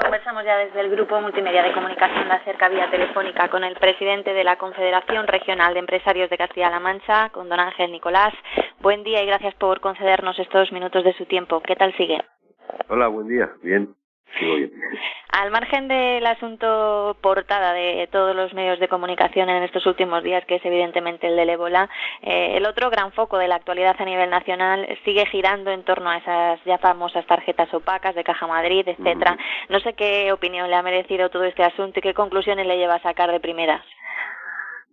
Conversamos ya desde el Grupo Multimedia de Comunicación La Cerca vía telefónica con el presidente de la Confederación Regional de Empresarios de Castilla-La Mancha, con don Ángel Nicolás. Buen día y gracias por concedernos estos minutos de su tiempo. ¿Qué tal sigue? Hola, buen día. Bien, sigo bien. Al margen del asunto portada de todos los medios de comunicación en estos últimos días, que es evidentemente el del ébola, el otro gran foco de la actualidad a nivel nacional sigue girando en torno a esas ya famosas tarjetas opacas de Caja Madrid, etcétera. No sé qué opinión le ha merecido todo este asunto y qué conclusiones le lleva a sacar de primeras.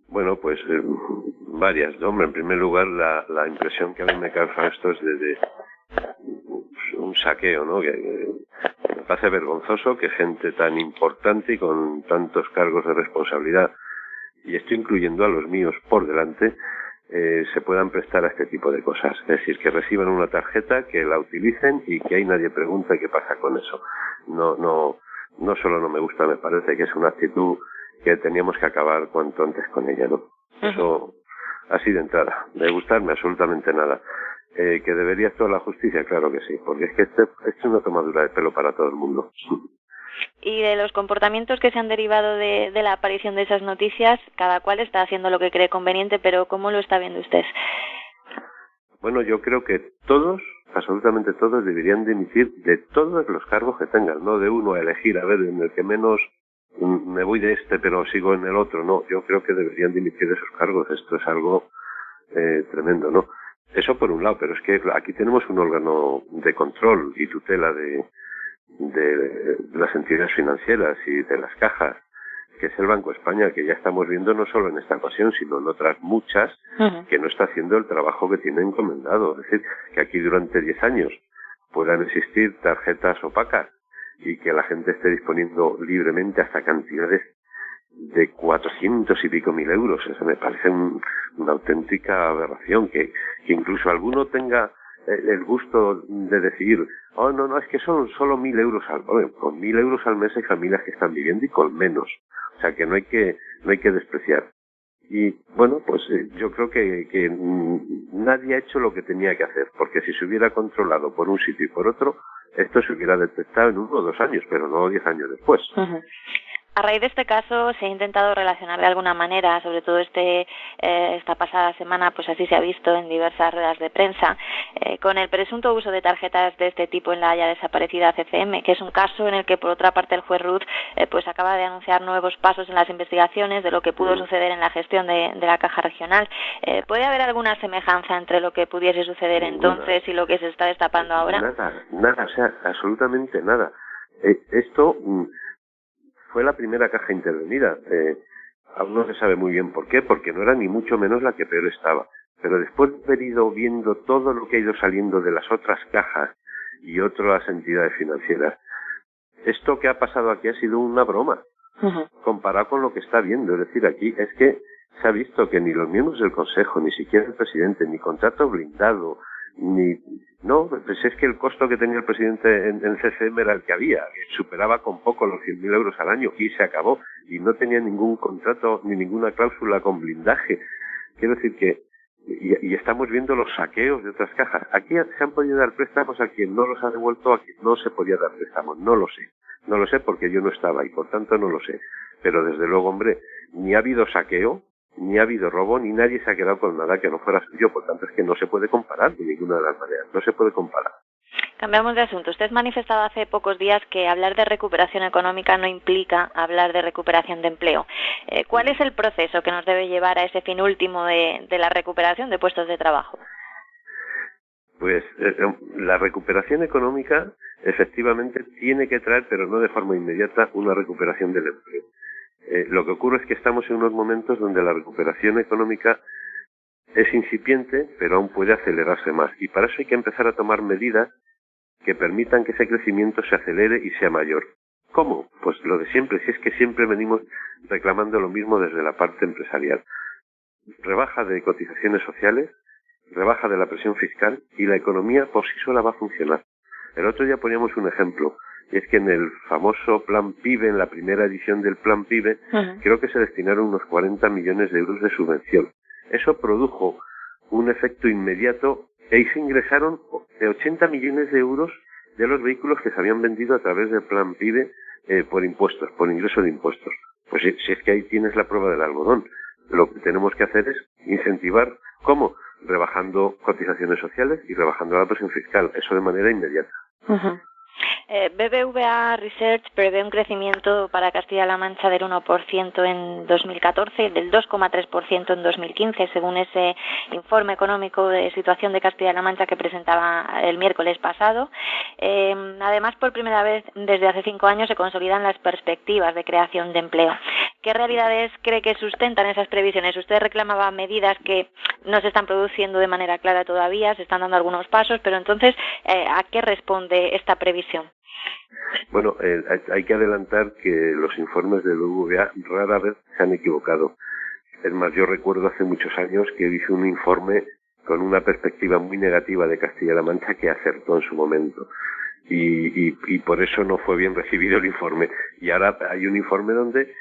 Bueno, pues varias. Hombre, en primer lugar, la impresión que a mí me causa esto es de un saqueo, ¿no? Que me parece vergonzoso que gente tan importante y con tantos cargos de responsabilidad, y estoy incluyendo a los míos por delante, se puedan prestar a este tipo de cosas. Es decir, que reciban una tarjeta, que la utilicen y que ahí nadie pregunta qué pasa con eso. No solo no me gusta, me parece que es una actitud que teníamos que acabar cuanto antes con ella, ¿no? Eso así de entrada. De gustarme absolutamente nada. ¿Que debería actuar la justicia? Claro que sí, porque es que esto es una tomadura de pelo para todo el mundo. Y de los comportamientos que se han derivado de la aparición de esas noticias, cada cual está haciendo lo que cree conveniente, pero ¿cómo lo está viendo usted? Bueno, yo creo que todos, absolutamente todos, deberían dimitir de todos los cargos que tengan, no de uno a elegir, a ver, en el que menos me voy de este pero sigo en el otro. No, yo creo que deberían dimitir de esos cargos. Esto es algo tremendo, ¿no? Eso por un lado, pero es que aquí tenemos un órgano de control y tutela de las entidades financieras y de las cajas, que es el Banco de España, que ya estamos viendo no solo en esta ocasión, sino en otras muchas, que no está haciendo el trabajo que tiene encomendado. Es decir, que aquí durante 10 años puedan existir tarjetas opacas y que la gente esté disponiendo libremente hasta cantidades de 400 y pico mil euros. Eso me parece una auténtica aberración, que incluso alguno tenga el gusto de decir, oh, no, es que son solo 1.000 euros con 1.000 euros al mes hay familias que están viviendo y con menos. O sea que no hay que despreciar. Y bueno, pues yo creo que nadie ha hecho lo que tenía que hacer, porque si se hubiera controlado por un sitio y por otro, esto se hubiera detectado en 1 o 2 años, pero no 10 años después. A raíz de este caso se ha intentado relacionar de alguna manera, sobre todo esta pasada semana, pues así se ha visto en diversas ruedas de prensa, con el presunto uso de tarjetas de este tipo en la ya desaparecida CCM, que es un caso en el que por otra parte el juez Ruz pues acaba de anunciar nuevos pasos en las investigaciones de lo que pudo suceder en la gestión de la Caja Regional. ¿Puede haber alguna semejanza entre lo que pudiese suceder entonces y lo que se está destapando ahora? Nada, o sea, absolutamente nada. Esto fue la primera caja intervenida. Aún no se sabe muy bien por qué, porque no era ni mucho menos la que peor estaba. Pero después de haber ido viendo todo lo que ha ido saliendo de las otras cajas y otras entidades financieras, esto que ha pasado aquí ha sido una broma, comparado con lo que está viendo. Es decir, aquí es que se ha visto que ni los miembros del Consejo, ni siquiera el presidente, ni contrato blindado, no, pues es que el costo que tenía el presidente en el CCM era el que había, que superaba con poco los 100.000 euros al año y se acabó, y no tenía ningún contrato ni ninguna cláusula con blindaje. Quiero decir que y estamos viendo los saqueos de otras cajas. Aquí se han podido dar préstamos a quien no los ha devuelto, a quien no se podía dar préstamos. No lo sé porque yo no estaba y por tanto no lo sé, pero desde luego, hombre, ni ha habido saqueo, ni ha habido robo, ni nadie se ha quedado con nada que no fuera suyo. Por tanto, es que no se puede comparar de ninguna de las maneras. No se puede comparar. Cambiamos de asunto. Usted manifestaba hace pocos días que hablar de recuperación económica no implica hablar de recuperación de empleo. ¿Cuál es el proceso que nos debe llevar a ese fin último de la recuperación de puestos de trabajo? Pues la recuperación económica efectivamente tiene que traer, pero no de forma inmediata, una recuperación del empleo. Lo que ocurre es que estamos en unos momentos donde la recuperación económica es incipiente, pero aún puede acelerarse más. Y para eso hay que empezar a tomar medidas que permitan que ese crecimiento se acelere y sea mayor. ¿Cómo? Pues lo de siempre, si es que siempre venimos reclamando lo mismo desde la parte empresarial. Rebaja de cotizaciones sociales, rebaja de la presión fiscal y la economía por sí sola va a funcionar. El otro día poníamos un ejemplo, y es que en el famoso Plan PIBE, en la primera edición del Plan PIBE, creo que se destinaron unos 40 millones de euros de subvención. Eso produjo un efecto inmediato y ahí se ingresaron de 80 millones de euros de los vehículos que se habían vendido a través del Plan PIBE por impuestos, por ingreso de impuestos. Pues si es que ahí tienes la prueba del algodón. Lo que tenemos que hacer es incentivar, ¿cómo? Rebajando cotizaciones sociales y rebajando la presión fiscal, eso de manera inmediata. Uh-huh. BBVA Research prevé un crecimiento para Castilla-La Mancha del 1% en 2014, del 2,3% en 2015, según ese informe económico de situación de Castilla-La Mancha que presentaba el miércoles pasado. Además, por primera vez desde hace 5 años se consolidan las perspectivas de creación de empleo. ¿Qué realidades cree que sustentan esas previsiones? Usted reclamaba medidas que no se están produciendo de manera clara todavía, se están dando algunos pasos, pero entonces, ¿a qué responde esta previsión? Bueno, hay que adelantar que los informes del BBVA rara vez se han equivocado. Es más, yo recuerdo hace muchos años que hice un informe con una perspectiva muy negativa de Castilla-La Mancha que acertó en su momento. Y por eso no fue bien recibido el informe. Y ahora hay un informe donde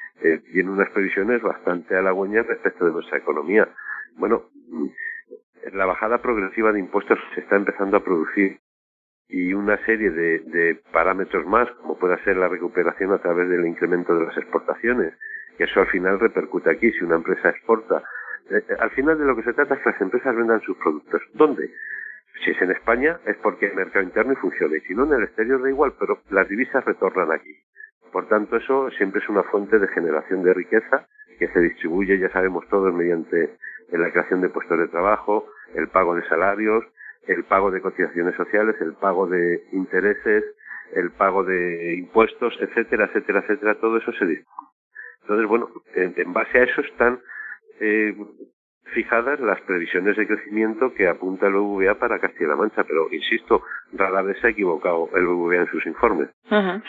tiene unas previsiones bastante halagüeñas respecto de nuestra economía. Bueno, la bajada progresiva de impuestos se está empezando a producir y una serie de parámetros más, como pueda ser la recuperación a través del incremento de las exportaciones, que eso al final repercute aquí. Si una empresa exporta, al final de lo que se trata es que las empresas vendan sus productos. ¿Dónde? Si es en España es porque el mercado interno y funciona, y si no en el exterior da igual, pero las divisas retornan aquí. Por tanto, eso siempre es una fuente de generación de riqueza que se distribuye, ya sabemos todos, mediante la creación de puestos de trabajo, el pago de salarios, el pago de cotizaciones sociales, el pago de intereses, el pago de impuestos, etcétera, etcétera, etcétera, todo eso se distribuye. Entonces, bueno, en base a eso están fijadas las previsiones de crecimiento que apunta el BBVA para Castilla-La Mancha, pero insisto, rara vez se ha equivocado el BBVA en sus informes. Uh-huh.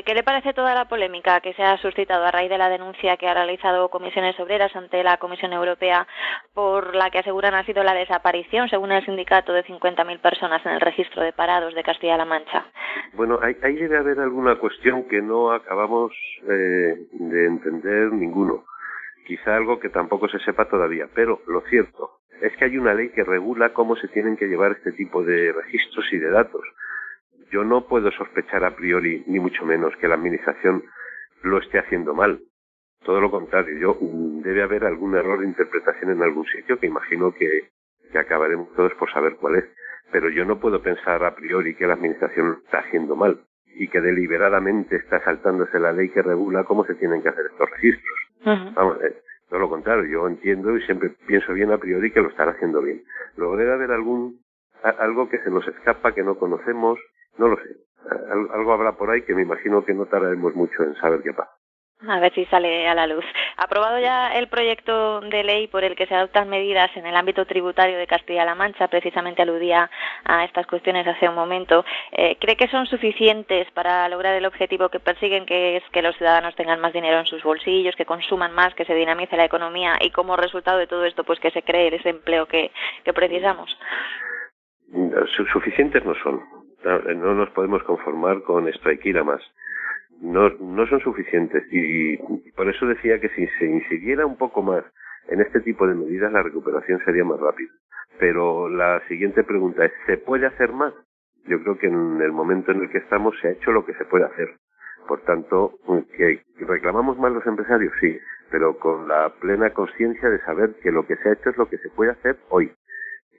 ¿Qué le parece toda la polémica que se ha suscitado a raíz de la denuncia que ha realizado Comisiones Obreras ante la Comisión Europea por la que aseguran ha sido la desaparición, según el sindicato, de 50.000 personas en el registro de parados de Castilla-La Mancha? Bueno, ahí debe haber alguna cuestión que no acabamos de entender ninguno. Quizá algo que tampoco se sepa todavía, pero lo cierto es que hay una ley que regula cómo se tienen que llevar este tipo de registros y de datos. Yo no puedo sospechar a priori, ni mucho menos, que la Administración lo esté haciendo mal. Todo lo contrario, debe haber algún error de interpretación en algún sitio que imagino que acabaremos todos por saber cuál es. Pero yo no puedo pensar a priori que la Administración lo está haciendo mal y que deliberadamente está saltándose la ley que regula cómo se tienen que hacer estos registros. Uh-huh. Vamos, todo lo contrario, yo entiendo y siempre pienso bien a priori que lo están haciendo bien. Luego debe haber algo que se nos escapa, que no conocemos, no lo sé. Algo habrá por ahí que me imagino que no tardaremos mucho en saber qué pasa. A ver si sale a la luz. Aprobado ya el proyecto de ley por el que se adoptan medidas en el ámbito tributario de Castilla-La Mancha, precisamente aludía a estas cuestiones hace un momento. ¿Cree que son suficientes para lograr el objetivo que persiguen, que es que los ciudadanos tengan más dinero en sus bolsillos, que consuman más, que se dinamice la economía y como resultado de todo esto, pues que se cree ese empleo que precisamos? Suficientes no son. No nos podemos conformar con extraer más. No son suficientes y por eso decía que si se incidiera un poco más en este tipo de medidas la recuperación sería más rápida. Pero la siguiente pregunta es, ¿se puede hacer más? Yo creo que en el momento en el que estamos se ha hecho lo que se puede hacer. Por tanto, ¿que reclamamos más los empresarios? Sí, pero con la plena conciencia de saber que lo que se ha hecho es lo que se puede hacer hoy.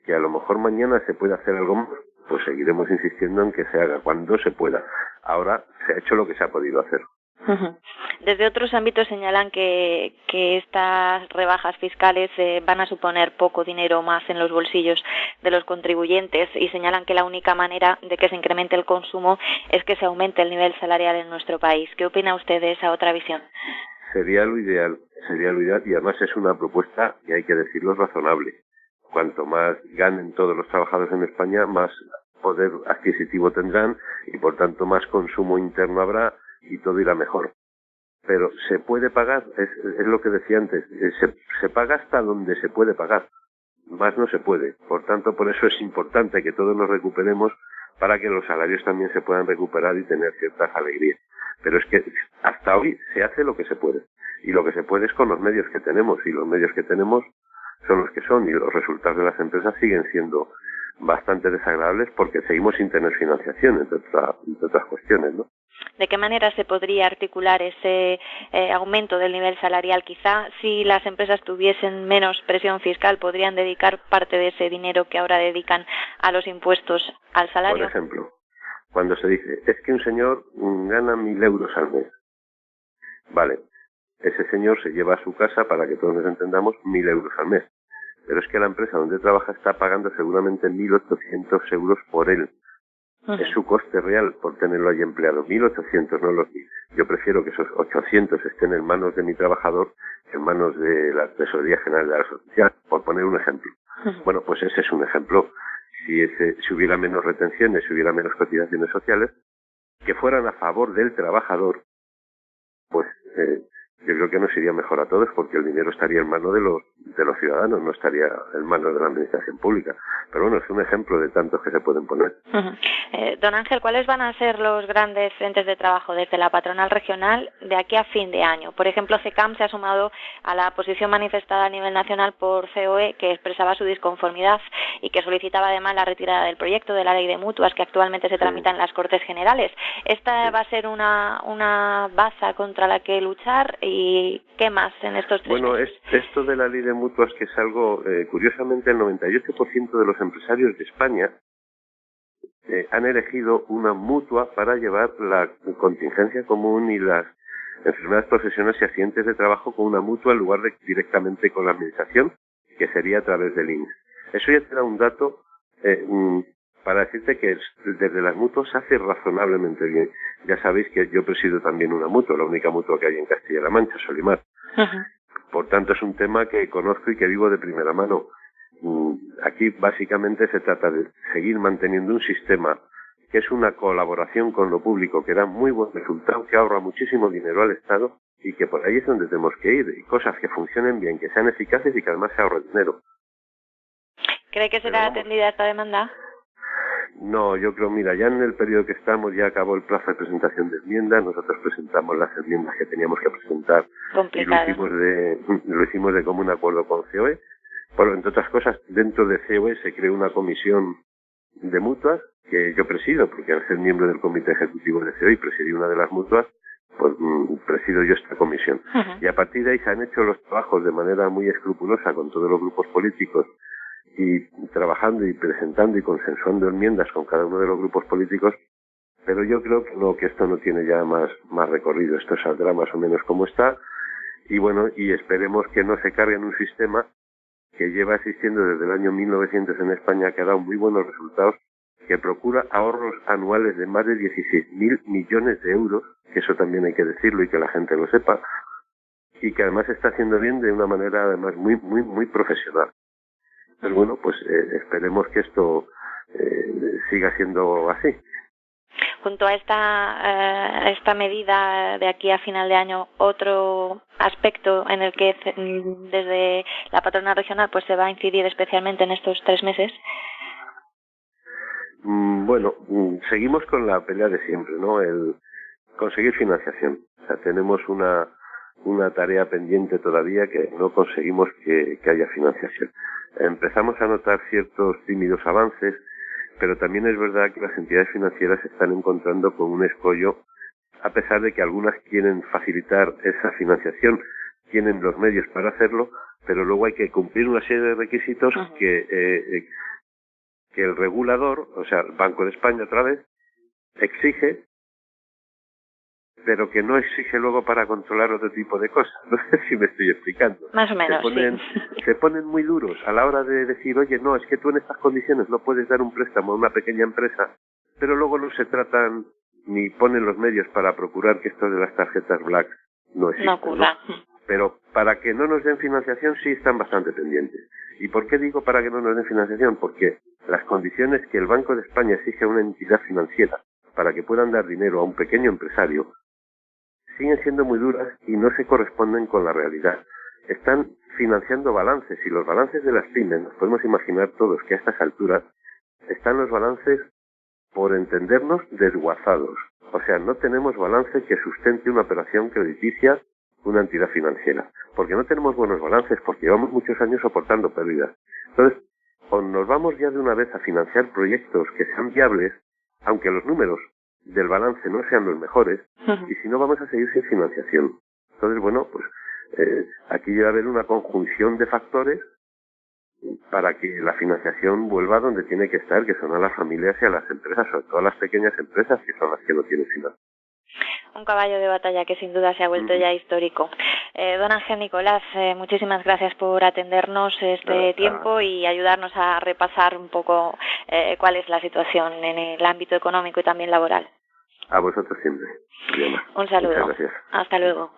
Que a lo mejor mañana se puede hacer algo más, pues seguiremos insistiendo en que se haga cuando se pueda. Ahora se ha hecho lo que se ha podido hacer. Desde otros ámbitos señalan que estas rebajas fiscales van a suponer poco dinero más en los bolsillos de los contribuyentes y señalan que la única manera de que se incremente el consumo es que se aumente el nivel salarial en nuestro país. ¿Qué opina usted de esa otra visión? Sería lo ideal y además es una propuesta, y hay que decirlo, razonable. Cuanto más ganen todos los trabajadores en España, más poder adquisitivo tendrán y por tanto más consumo interno habrá y todo irá mejor. Pero se puede pagar, es lo que decía antes, se paga hasta donde se puede pagar, más no se puede. Por tanto, por eso es importante que todos nos recuperemos para que los salarios también se puedan recuperar y tener ciertas alegrías. Pero es que hasta hoy se hace lo que se puede y lo que se puede es con los medios que tenemos y los medios que tenemos son los que son y los resultados de las empresas siguen siendo bastante desagradables porque seguimos sin tener financiación, entre otras cuestiones, ¿no? ¿De qué manera se podría articular ese aumento del nivel salarial? Quizá si las empresas tuviesen menos presión fiscal, podrían dedicar parte de ese dinero que ahora dedican a los impuestos al salario. Por ejemplo, cuando se dice, es que un señor gana 1.000 euros al mes. Vale, ese señor se lleva a su casa, para que todos nos entendamos, 1.000 euros al mes. Pero es que la empresa donde trabaja está pagando seguramente 1.800 euros por él. Es su coste real por tenerlo ahí empleado, 1.800, no los 1.000. Yo prefiero que esos 800 estén en manos de mi trabajador que en manos de la Tesorería General de la Seguridad Social, por poner un ejemplo. Bueno, pues ese es un ejemplo. Si hubiera menos retenciones, si hubiera menos cotizaciones sociales, que fueran a favor del trabajador, pues yo creo que nos iría mejor a todos, porque el dinero estaría en manos de los ciudadanos, no estaría en manos de la administración pública. Pero bueno, es un ejemplo de tantos que se pueden poner. Don Ángel, ¿cuáles van a ser los grandes frentes de trabajo desde la patronal regional de aquí a fin de año? Por ejemplo, CECAM se ha sumado a la posición manifestada a nivel nacional por COE, que expresaba su disconformidad y que solicitaba además la retirada del proyecto de la ley de mutuas que actualmente se tramita en las Cortes Generales. ¿Esta va a ser una baza contra la que luchar? ¿Y qué más en estos 3 meses? Esto de la ley de mutuas, que es algo, curiosamente, el 98% de los empresarios de España han elegido una mutua para llevar la contingencia común y las enfermedades profesionales y accidentes de trabajo con una mutua en lugar de directamente con la administración, que sería a través del INS. Eso ya te da un dato para decirte que desde las mutuas se hace razonablemente bien. Ya sabéis que yo presido también una mutua, la única mutua que hay en Castilla-La Mancha, Solimar. Por tanto, es un tema que conozco y que vivo de primera mano. Aquí básicamente se trata de seguir manteniendo un sistema que es una colaboración con lo público, que da muy buen resultado, que ahorra muchísimo dinero al Estado, y que por ahí es donde tenemos que ir, y cosas que funcionen bien, que sean eficaces y que además se ahorre dinero. ¿Cree que será atendida esta demanda? No, yo creo, mira, ya en el periodo que estamos ya acabó el plazo de presentación de enmiendas, nosotros presentamos las enmiendas que teníamos que presentar y lo hicimos de común acuerdo con COE. Bueno, entre otras cosas, dentro de COE se creó una comisión de mutuas que yo presido, porque al ser miembro del comité ejecutivo de COE y presidí una de las mutuas, pues presido yo esta comisión. Y a partir de ahí se han hecho los trabajos de manera muy escrupulosa con todos los grupos políticos, y trabajando y presentando y consensuando enmiendas con cada uno de los grupos políticos, pero yo creo que no, que esto no tiene ya más recorrido. Esto saldrá más o menos como está, y bueno, y esperemos que no se cargue en un sistema que lleva existiendo desde el año 1900 en España, que ha dado muy buenos resultados, que procura ahorros anuales de más de 16.000 millones de euros, que eso también hay que decirlo y que la gente lo sepa, y que además está haciendo bien de una manera además muy profesional. Pero bueno, pues esperemos que esto siga siendo así. Junto a esta medida de aquí a final de año, otro aspecto en el que desde la patronal regional pues se va a incidir especialmente en estos 3 meses. Bueno, seguimos con la pelea de siempre, ¿no? El conseguir financiación. O sea, tenemos una tarea pendiente todavía, que no conseguimos que haya financiación. Empezamos a notar ciertos tímidos avances, pero también es verdad que las entidades financieras se están encontrando con un escollo, a pesar de que algunas quieren facilitar esa financiación, tienen los medios para hacerlo, pero luego hay que cumplir una serie de requisitos que el regulador, o sea, el Banco de España otra vez, exige, pero que no exige luego para controlar otro tipo de cosas. No sé si me estoy explicando. Más o menos, se ponen muy duros a la hora de decir, oye, no, es que tú en estas condiciones no puedes dar un préstamo a una pequeña empresa, pero luego no se tratan ni ponen los medios para procurar que esto de las tarjetas Black no exista. No ocurra. ¿No? Pero para que no nos den financiación sí están bastante pendientes. ¿Y por qué digo para que no nos den financiación? Porque las condiciones que el Banco de España exige a una entidad financiera para que puedan dar dinero a un pequeño empresario siguen siendo muy duras y no se corresponden con la realidad. Están financiando balances, y los balances de las pymes, nos podemos imaginar todos que a estas alturas están los balances, por entendernos, desguazados. O sea, no tenemos balance que sustente una operación crediticia, una entidad financiera. Porque no tenemos buenos balances, porque llevamos muchos años soportando pérdidas. Entonces, o nos vamos ya de una vez a financiar proyectos que sean viables, aunque los números del balance no sean los mejores, y si no vamos a seguir sin financiación. Entonces, bueno, pues aquí debe haber una conjunción de factores para que la financiación vuelva donde tiene que estar, que son a las familias y a las empresas, sobre todo a las pequeñas empresas, que son las que no tienen financiación. Un caballo de batalla que sin duda se ha vuelto ya histórico. Don Ángel Nicolás, muchísimas gracias por atendernos este tiempo y ayudarnos a repasar un poco cuál es la situación en el ámbito económico y también laboral. A vosotros siempre. Un saludo. Muchas gracias. Hasta luego.